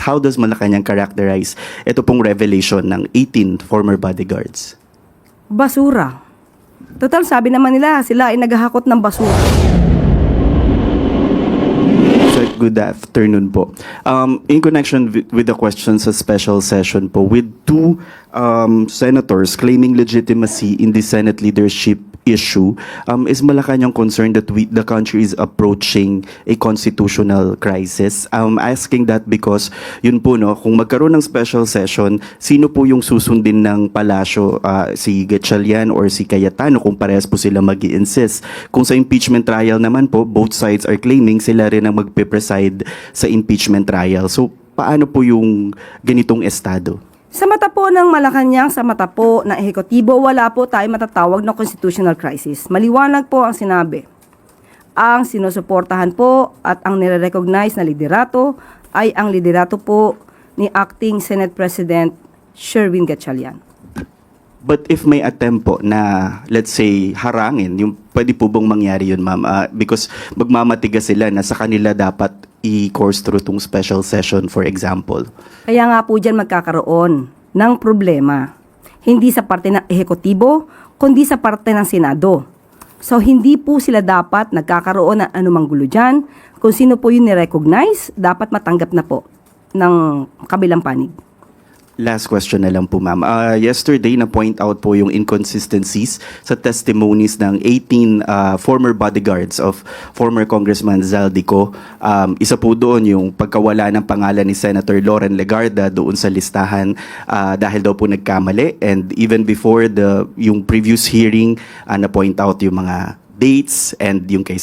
How does Malacanang characterize ito pong revelation ng 18 former bodyguards? Basura. Total, sabi naman nila, sila ay naghahakot ng basura. So, good afternoon po. In connection with the questions sa special session po, with two senators claiming legitimacy in the Senate leadership issue, is Malacanang concerned that the country is approaching a constitutional crisis? I'm asking that because yun po, no, kung magkaroon ng special session, sino po yung susundin ng palasyo, si Gatchalian or si Cayetano, kung parehas po sila mag-i-insist? Kung sa impeachment trial naman po, both sides are claiming sila rin ang magpe-preside sa impeachment trial. So paano po yung ganitong estado? Sa mata po ng Malacanang, sa mata po ng ehekutibo, wala po tayo matatawag na constitutional crisis. Maliwanag po ang sinabi. Ang sinusuportahan po at ang nire-recognize na liderato ay ang liderato po ni Acting Senate President Sherwin Gatchalian. But if may attempt po na, let's say, harangin, yung pwede po bang mangyari yun, ma'am? Because magmamatigas sila na sa kanila dapat i-course through tong special session, for example. Kaya nga po dyan magkakaroon ng problema. Hindi sa parte ng ehekutibo, kundi sa parte ng Senado. So, hindi po sila dapat nagkakaroon ng anumang gulo dyan. Kung sino po yung ni-recognize, dapat matanggap na po ng kabilang panig. Last question na lang po, ma'am. Yesterday, na-point out po yung inconsistencies sa testimonies ng 18 former bodyguards of former Congressman Zaldico. Isa po doon yung pagkawala ng pangalan ni Senator Loren Legarda doon sa listahan dahil daw po nagkamali. And even before yung previous hearing, na-point out yung mga dates and yung kay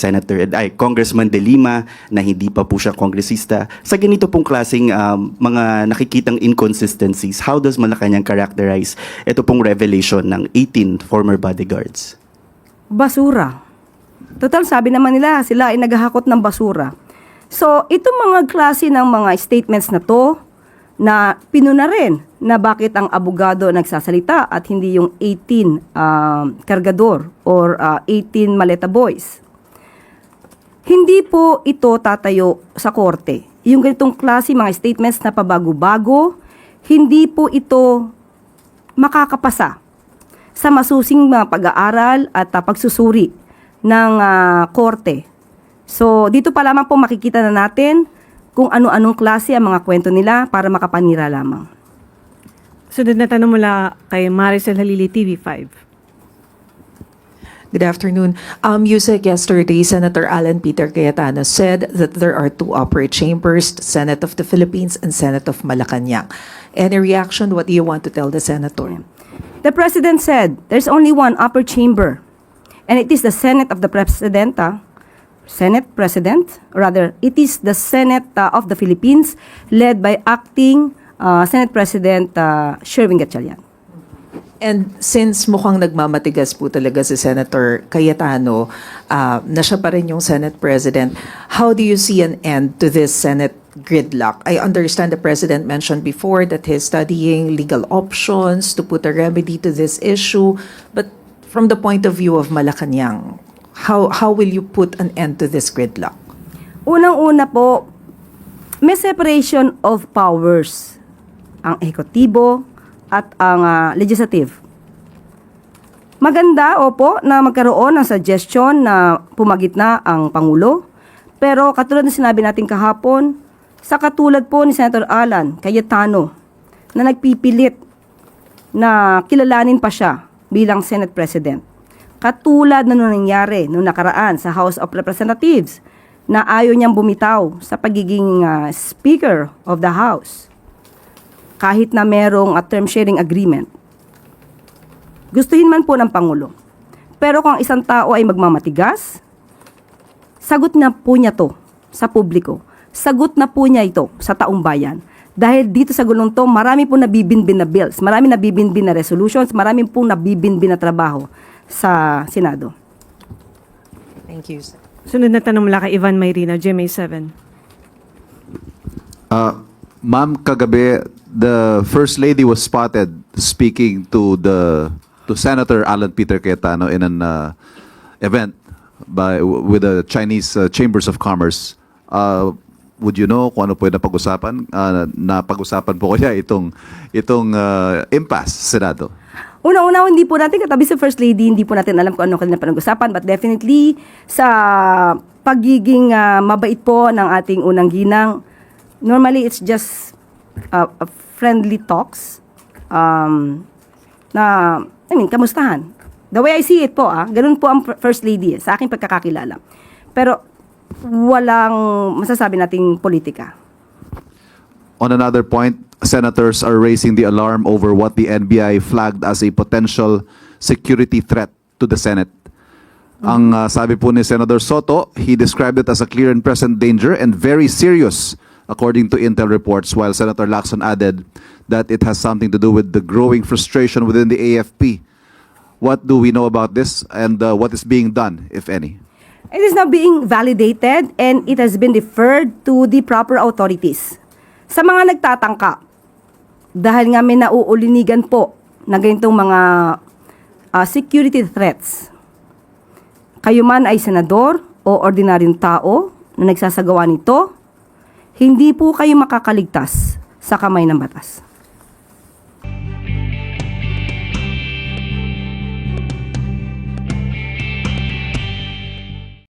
Congressman De Lima na hindi pa po siya kongresista. Sa ganito pong klaseng mga nakikitang inconsistencies, how does Malacanang characterize ito pong revelation ng 18 former bodyguards? Basura. Total, sabi naman nila, sila ay naghahakot ng basura. So, itong mga klase ng mga statements na to, na pinuna rin na bakit ang abogado nagsasalita at hindi yung 18 kargador or 18 maleta boys. Hindi po ito tatayo sa korte. Yung ganitong klase mga statements na pabago-bago, hindi po ito makakapasa sa masusing mga pag-aaral at pagsusuri ng korte. So, dito pa lamang po makikita na natin kung ano-anong klase ang mga kwento nila para makapanira lamang. Sunod na tanong mula kay Maricel Halili, TV5. Good afternoon. Yusek, yesterday, Senator Alan Peter Cayetano said that there are two upper chambers, Senate of the Philippines and Senate of Malacanang. Any reaction? What do you want to tell the Senator? The President said there's only one upper chamber, and it is the Senate of the President, it is the Senate of the Philippines led by Acting Senate President Sherwin Gatchalian. And since mukhang nagmamatigas po talaga si Senator Cayetano, na siya pa rin yung Senate President, how do you see an end to this Senate gridlock? I understand the President mentioned before that he's studying legal options to put a remedy to this issue, but from the point of view of Malacanang, how will you put an end to this gridlock? Unang-una po, may separation of powers. Ang ehekutibo at ang legislative. Maganda, opo, na magkaroon ng suggestion na pumagitna ang Pangulo. Pero katulad na sinabi natin kahapon, sa katulad po ni Senator Alan Cayetano na nagpipilit na kilalanin pa siya bilang Senate President. Katulad na nangyari noong nakaraan sa House of Representatives na ayaw niyang bumitaw sa pagiging Speaker of the House kahit na merong term sharing agreement. Gustuhin man po ng Pangulo. Pero kung isang tao ay magmamatigas, sagot na po niya to sa publiko. Sagot na po niya ito sa taong bayan. Dahil dito sa gulong to, marami po nabibinbin na bills, marami nabibinbin na resolutions, marami po nabibinbin na trabaho sa Senado. Thank you. Sunod na tanong mula kay Ivan Mayrina, GMA7. Ma'am, kagabi, the First Lady was spotted speaking to Senator Alan Peter Cayetano in an event with the Chinese Chambers of Commerce. would you know kung ano po yung napag-usapan? Napag-usapan po kaya itong impasse sa Senado? Una-una, hindi po natin katabi sa First Lady, hindi po natin alam kung ano kanila panag-usapan, but definitely sa pagiging mabait po ng ating unang ginang, normally it's just a friendly talks na, kamustahan. The way I see it po, ganun po ang First Lady sa aking pagkakakilala. Pero walang masasabi nating politika. On another point, senators are raising the alarm over what the NBI flagged as a potential security threat to the Senate. Ang sabi po ni Senator Soto, he described it as a clear and present danger and very serious, according to Intel reports, while Senator Lacson added that it has something to do with the growing frustration within the AFP. What do we know about this, and what is being done, if any? It is now being validated and it has been deferred to the proper authorities. Sa mga nagtatangka, dahil nga may nauulinigan po na ganitong mga security threats, kayo man ay senador o ordinaryong tao na nagsasagawa nito, hindi po kayo makakaligtas sa kamay ng batas.